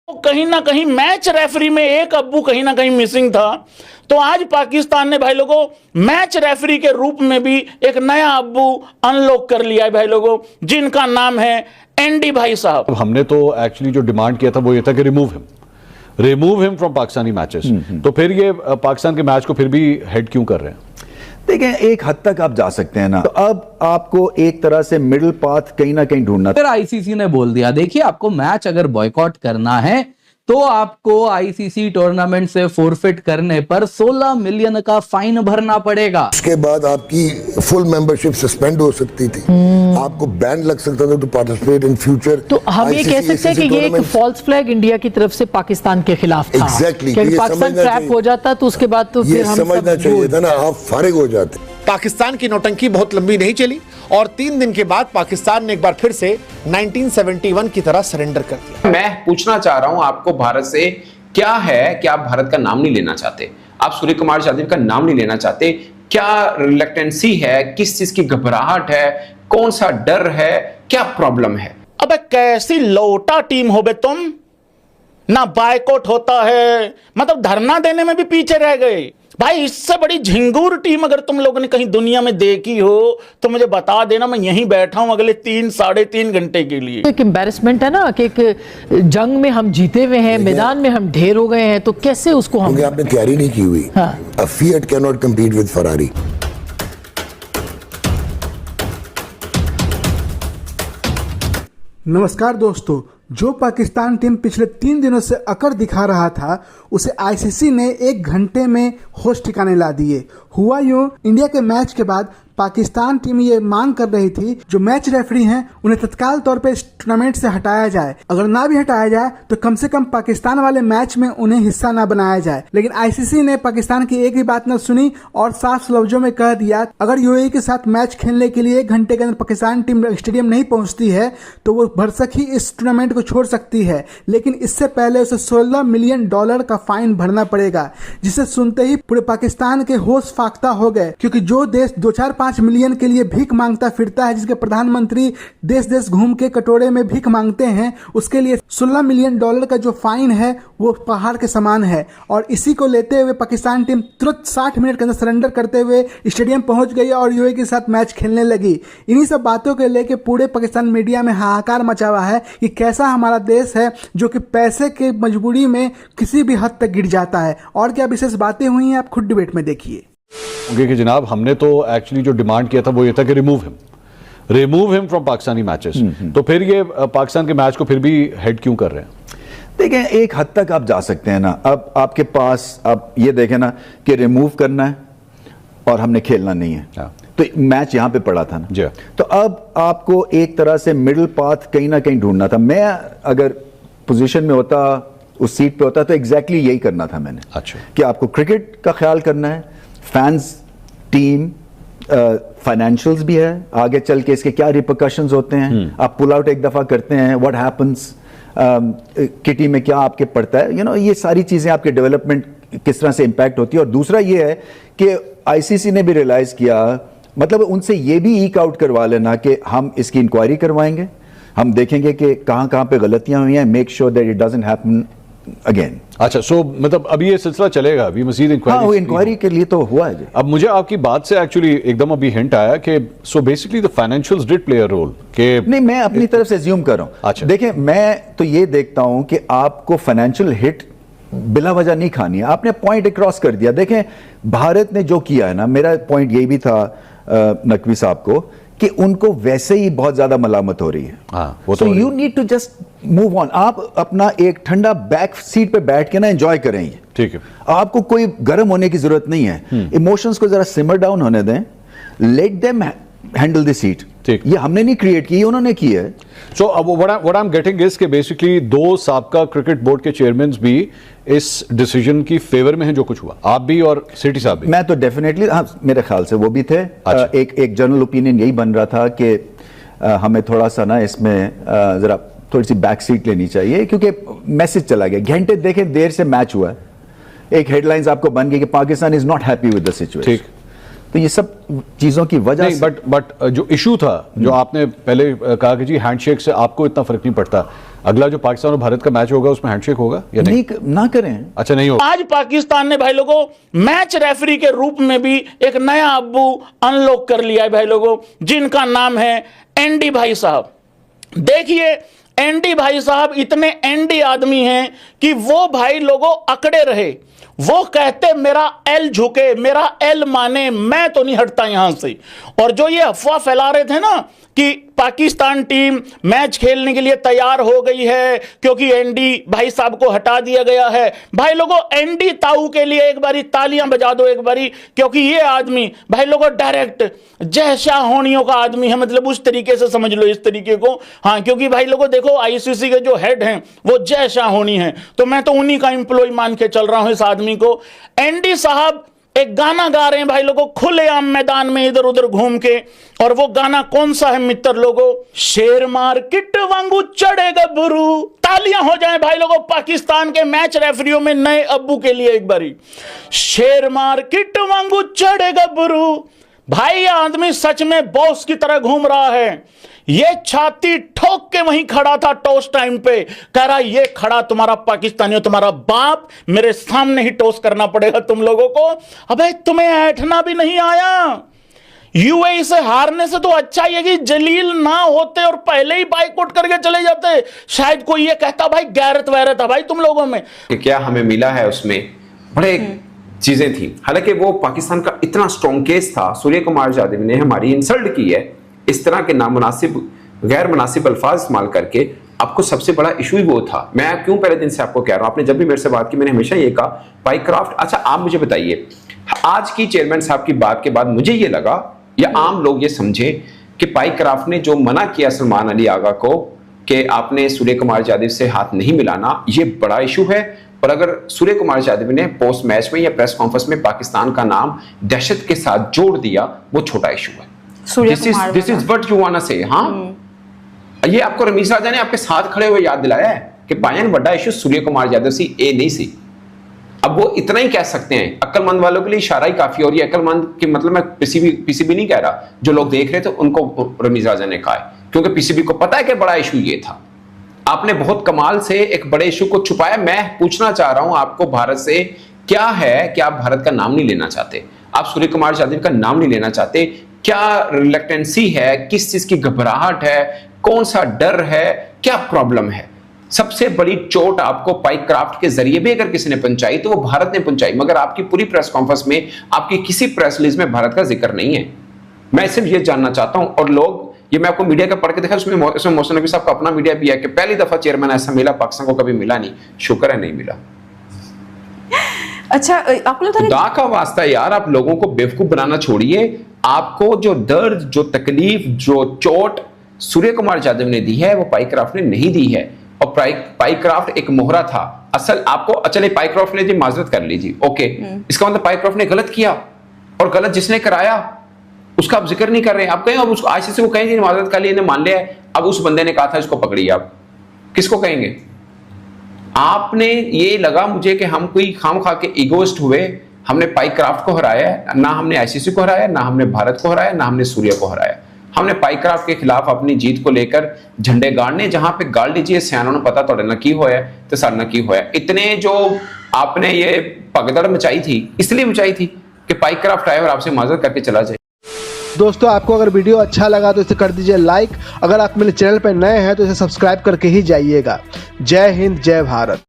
कहीं ना कहीं मैच रेफरी में एक अब्बू कहीं ना कहीं मिसिंग था। तो आज पाकिस्तान ने भाई लोगों मैच रेफरी के रूप में भी एक नया अब्बू अनलॉक कर लिया है भाई लोगों, जिनका नाम है एंडी भाई साहब। हमने तो एक्चुअली जो डिमांड किया था वो ये था कि remove him from Pakistani matches. तो फिर ये पाकिस्तान के मैच को फिर भी हेड क्यों कर रहे हैं? देखें, एक हद तक आप जा सकते हैं ना, तो अब आपको एक तरह से मिडिल पाथ कहीं ना कहीं ढूंढना। फिर आईसीसी ने बोल दिया, देखिए आपको मैच अगर बॉयकॉट करना है तो आपको आईसीसी टूर्नामेंट से फोरफिट करने पर 16 मिलियन का फाइन भरना पड़ेगा। उसके बाद आपकी फुल मेंबरशिप सस्पेंड हो सकती थी, आपको बैन लग सकता था टू पार्टिसिपेट इन फ्यूचर। तो हम ये कह सकते हैं कि ये एक फॉल्स फ्लैग इंडिया की तरफ से पाकिस्तान के खिलाफ था। एग्जैक्टली, पाकिस्तान ट्रैप हो जाता तो उसके बाद तो फिर हम समझना चाहिए था ना, आप फारिग हो जाते। पाकिस्तान की नौटंकी बहुत लंबी नहीं चली और 3 दिन के बाद पाकिस्तान ने एक बार फिर से 1971 की तरह सरेंडर कर दिया। मैं पूछना चाह रहा हूं आपको भारत से, क्या है कि आप भारत का नाम नहीं लेना चाहते, आप सूर्य कुमार यादव का नाम नहीं लेना चाहते? क्या रिलेक्टेंसी है, किस चीज की घबराहट है, कौन सा डर है, क्या प्रॉब्लम है? अबे कैसी लोटा टीम हो बे तुम, ना बायकॉट होता है, मतलब धरना देने में भी पीछे रह गए भाई। इससे बड़ी झिंगूर टीम अगर तुम लोगों ने कहीं दुनिया में देखी हो तो मुझे बता देना, मैं यहीं बैठा हूं अगले 3-3.5 घंटे के लिए। एक एम्बैरेसमेंट है ना कि एक जंग में हम जीते हुए हैं, मैदान में हम ढेर हो गए हैं, तो कैसे उसको हम, आपने तैयारी नहीं की हुई। A Fiat cannot compete with Ferrari। नमस्कार दोस्तों, जो पाकिस्तान टीम पिछले 3 दिनों से अकड़ दिखा रहा था उसे आईसीसी ने 1 घंटे में होश ठिकाने ला दिए। हुआ यूं, इंडिया के मैच के बाद पाकिस्तान टीम ये मांग कर रही थी जो मैच रेफरी हैं उन्हें तत्काल तौर पे इस टूर्नामेंट से हटाया जाए। अगर ना भी हटाया जाए तो कम से कम पाकिस्तान वाले मैच में उन्हें हिस्सा ना बनाया जाए। लेकिन आईसीसी ने पाकिस्तान की एक भी बात न सुनी और साफ लफ्जों में कह दिया, अगर यूएई के साथ मैच खेलने के लिए 1 घंटे के अंदर पाकिस्तान टीम स्टेडियम नहीं पहुंचती है तो वो भरसक ही इस टूर्नामेंट को छोड़ सकती है, लेकिन इससे पहले उसे $16 मिलियन का फाइन भरना पड़ेगा। जिसे सुनते ही पूरे पाकिस्तान के होश फाख्ता हो गए, क्योंकि जो देश 2-4-5 मिलियन के लिए भीख मांगता फिरता है, जिसके प्रधानमंत्री देश देश घूम के कटोरे में भीख मांगते हैं, उसके लिए $16 मिलियन का जो फाइन है वो पहाड़ के समान है। और इसी को लेते हुए पाकिस्तान टीम तुरंत 60 मिनट के अंदर सरेंडर करते हुए स्टेडियम पहुंच गई और यूएई के साथ मैच खेलने लगी। इन्हीं सब बातों को लेकर पूरे पाकिस्तान मीडिया में हाहाकार मचा हुआ है कि कैसा हमारा देश है जो कि पैसे के मजबूरी में किसी भी हद तक गिर जाता है। और क्या विशेष बातें हुई हैं, आप खुद डिबेट में देखिए। कि जनाब, हमने तो एक्चुअली जो डिमांड किया था वो ये था कि remove him from Pakistani matches. तो फिर ये पाकिस्तान के मैच को फिर भी हेड क्यों कर रहे हैं? देखें, एक हद तक आप जा सकते हैं ना, अब आपके पास आप ये देखें ना कि रिमूव करना है और हमने खेलना नहीं है, तो मैच यहां पे पड़ा था ना। तो अब आपको एक तरह से मिडिल पाथ कहीं ना कहीं ढूंढना था। मैं अगर पोजीशन में होता, उस सीट पे होता, तो एग्जैक्टली यही करना था मैंने। अच्छा, कि आपको क्रिकेट का ख्याल करना है, फैंस, टीम, फाइनेंशियल्स भी है, आगे चल के इसके क्या रिपरकशंस होते हैं। आप पुल आउट एक दफा करते हैं, व्हाट हैपेंस, किटी में क्या आपके पड़ता है, ये सारी चीजें आपके डेवलपमेंट किस तरह से इंपैक्ट होती है। और दूसरा ये है कि आईसीसी ने भी रियलाइज किया, मतलब उनसे ये भी ईक आउट करवा लेना कि हम इसकी इंक्वायरी करवाएंगे, हम देखेंगे कि कहां पे गलतियां हुई हैं, make sure that it doesn't happen again. अच्छा, सो मतलब अभी ये सिलसिला चलेगा, अभी मजीद इंक्वायरी के लिए तो हुआ है। अब मुझे आपकी बात से एक्चुअली एकदम अभी हिंट आया कि so basically the financials did play a role के नहीं, मैं अपनी तरफ से अज्यूम कर रहा हूं। अच्छा, देखें, मैं तो ये देखता हूं कि आपको फाइनेंशियल हिट बिला वजह नहीं खानी है, आपने पॉइंट क्रॉस कर दिया। देखें, भारत ने जो किया है ना, मेरा पॉइंट यही भी था नकवी साहब को कि उनको वैसे ही बहुत ज्यादा मलामत हो रही है। So you need to just move on. आप अपना एक ठंडा बैक सीट पे बैठ के ना एंजॉय करें, ठीक है। आपको कोई गर्म होने की जरूरत नहीं है, इमोशंस को जरा सिमर डाउन होने दें, let them handle the seat. ये हमने नहीं क्रिएट की, उन्होंने की है। So what I am getting is कि बेसिकली 2 साबका क्रिकेट बोर्ड के चेयरमैन भी इस डिसीजन की फेवर में हैं, जो कुछ हुआ, आप भी और सिटी साहब भी। मैं तो डेफिनेटली, हाँ, मेरे ख्याल से वो भी थे। अच्छा। एक जनरल ओपिनियन यही बन रहा था कि हमें थोड़ा सा ना इसमें जरा थोड़ी सी बैक सीट लेनी चाहिए, क्योंकि मैसेज चला गया। घंटे देखें देर से मैच हुआ है, एक हेडलाइंस आपको बन गई कि Pakistan is not happy with the situation. तो ये सब चीजों की वजह नहीं, से बट जो इशू था, जो आपने पहले कहा कि जी हैंडशेक से आपको इतना फर्क नहीं पड़ता, अगला जो पाकिस्तान और भारत का मैच होगा उसमें हैंडशेक होगा या नहीं? ना करें। अच्छा, नहीं होगा। आज पाकिस्तान ने भाई लोगों मैच रेफरी के रूप में भी एक नया अब्बू अनलॉक कर लिया है भाई लोगों, जिनका नाम है एंडी भाई साहब। देखिए, एंडी भाई साहब इतने एंडी आदमी हैं कि वो भाई लोगों अकड़े रहे, वो कहते मेरा एल झुके, मेरा एल माने, मैं तो नहीं हटता यहां से। और जो ये अफवाह फैला रहे थे ना कि पाकिस्तान टीम मैच खेलने के लिए तैयार हो गई है क्योंकि एंडी भाई साहब को हटा दिया गया है, भाई लोगों एंडी ताऊ के लिए एक बारी तालियां बजा दो एक बारी, क्योंकि ये आदमी भाई लोगों डायरेक्ट जय शाह होनियों का आदमी है, मतलब उस तरीके से समझ लो इस तरीके को। हाँ, क्योंकि भाई लोगों देखो आईसीसी के जो हेड हैं वो जय शाह होनी है, तो मैं तो उन्हीं का एम्प्लॉय मान के चल रहा हूं इस आदमी को। एंडी साहब एक गाना गा रहे हैं भाई लोगों खुलेआम मैदान में इधर उधर घूम के, और वो गाना कौन सा है मित्र लोगों? शेर मार्केट वांगू चढ़े गबरू। तालियां हो जाएं भाई लोगों पाकिस्तान के मैच रेफरियों में नए अब्बू के लिए एक बारी। शेर मार्केट वांगू चढ़े गबरू। भाई आदमी सच में बॉस की तरह घूम रहा है। ये छाती ठोक के वहीं खड़ा था टॉस टाइम पे, कह रहा ये खड़ा तुम्हारा पाकिस्तानियों, तुम्हारा बाप मेरे सामने ही टॉस करना पड़ेगा तुम लोगों को। अबे तुम्हें ऐठना भी नहीं आया। यूएई से हारने से तो अच्छा ये कि जलील ना होते और पहले ही बाइकआउट करके चले जाते, शायद कोई ये कहता भाई गैरत वैरत है भाई तुम लोगों में। क्या हमें मिला है उसमें बड़े चीजें थी। हालांकि वो पाकिस्तान का इतना स्ट्रॉन्ग केस था, सूर्य कुमार यादव ने हमारी इंसल्ट की है इस तरह के नामुनासिब गैर मुनासिब अल्फाज इस्तेमाल करके। आपको सबसे बड़ा इशू ही वो था। मैं क्यों पहले दिन से आपको कह रहा हूं, आपने जब भी मेरे से बात की मैंने हमेशा ये कहा पाइक्राफ्ट। अच्छा, आप मुझे बताइए, आज की चेयरमैन साहब की बात के बाद मुझे ये लगा या आम लोग ये समझे कि पाइक्राफ्ट ने जो मना किया सलमान अली आगा को कि आपने सूर्य कुमार यादव से हाथ नहीं मिलाना, ये बड़ा इशू है। और अगर सूर्य कुमार यादव ने पोस्ट मैच में या प्रेस कॉन्फ्रेंस में पाकिस्तान का नाम दहशत के साथ जोड़ दिया, वो छोटा इशू है। This is what you want to say. हाँ, ये आपको रमीज राजा ने आपके साथ खड़े हुए याद दिलाया है कि पायन बड़ा इशू सूर्य कुमार यादव सी ए नहीं सी। अब वो इतना ही कह सकते हैं, अक्लमंद वालों के लिए इशारा ही काफी। और ये अक्लमंद के मतलब मैं पीसीबी नहीं कह रहा, जो लोग देख रहे थे उनको रमीज राजा ने कहा है, क्योंकि पीसीबी को पता है कि बड़ा इशू ये था। आपने बहुत कमाल से एक बड़े इशू को छुपाया। मैं पूछना चाह रहा हूं आपको भारत से, क्या है कि आप भारत का नाम नहीं लेना चाहते, आप सूर्य कुमार यादव का नाम नहीं लेना चाहते? क्या रिलेक्टेंसी है, किस चीज की घबराहट है, कौन सा डर है, क्या प्रॉब्लम है? सबसे बड़ी चोट आपको पाइक्राफ्ट के जरिए भी अगर किसी ने पहुंचाई तो वो भारत ने पहुंचाई, मगर आपकी पूरी प्रेस कॉन्फ्रेंस में, आपकी किसी प्रेस रिलीज में भारत का जिक्र नहीं है। मैं सिर्फ ये जानना चाहता हूं। और लोग, ये मैं आपको मीडिया का पढ़ के देखा, उसमें मोहसिन नकवी साहब का अपना मीडिया भी है कि पहली दफा चेयरमैन ऐसा मिला, पाकिस्तान को कभी मिला नहीं, शुक्र है नहीं मिला। अच्छा, आपको खुदा का वास्ता यार, आप लोगों को बेवकूफ बनाना छोड़िए। आपको जो दर्द, जो तकलीफ, जो चोट सूर्य कुमार यादव ने दी है वो पाइक्राफ्ट ने नहीं दी है। और पाइक्राफ्ट एक मोहरा था असल। आपको चले पाइक्राफ्ट ने जी माजरत कर लीजिए, ओके, इसका मतलब पाइक्राफ्ट ने गलत किया, और गलत जिसने कराया उसका आप जिक्र नहीं कर रहे हैं। आप कहें अब उसको आईसीसी को कहें माजरत कर ली, इन्हें मान लिया है, अब उस बंदे ने कहा था इसको पकड़िए, आप किसको कहेंगे? आपने ये लगा मुझे कि हम कोई खाम खा के इगोइस्ट हुए, हमने पाइक्राफ्ट को हराया, ना हमने आईसीसी को हराया, ना हमने भारत को हराया, ना हमने सूर्य को हराया। हमने पाइक्राफ्ट के खिलाफ अपनी जीत को लेकर झंडे गाड़ने, जहां पे गाड़ लीजिए सियानों ने पता तोड़े ना की होया तो सर ना की होया। इतने जो आपने ये पगदड़ मचाई थी, इसलिए मचाई थी कि पाइक्राफ्ट आए और आपसे माजरत करके चला जाए। दोस्तों, आपको अगर वीडियो अच्छा लगा तो इसे कर दीजिए लाइक। अगर आप मेरे चैनल पर नए हैं तो इसे सब्सक्राइब करके ही जाइएगा। जय हिंद, जय भारत।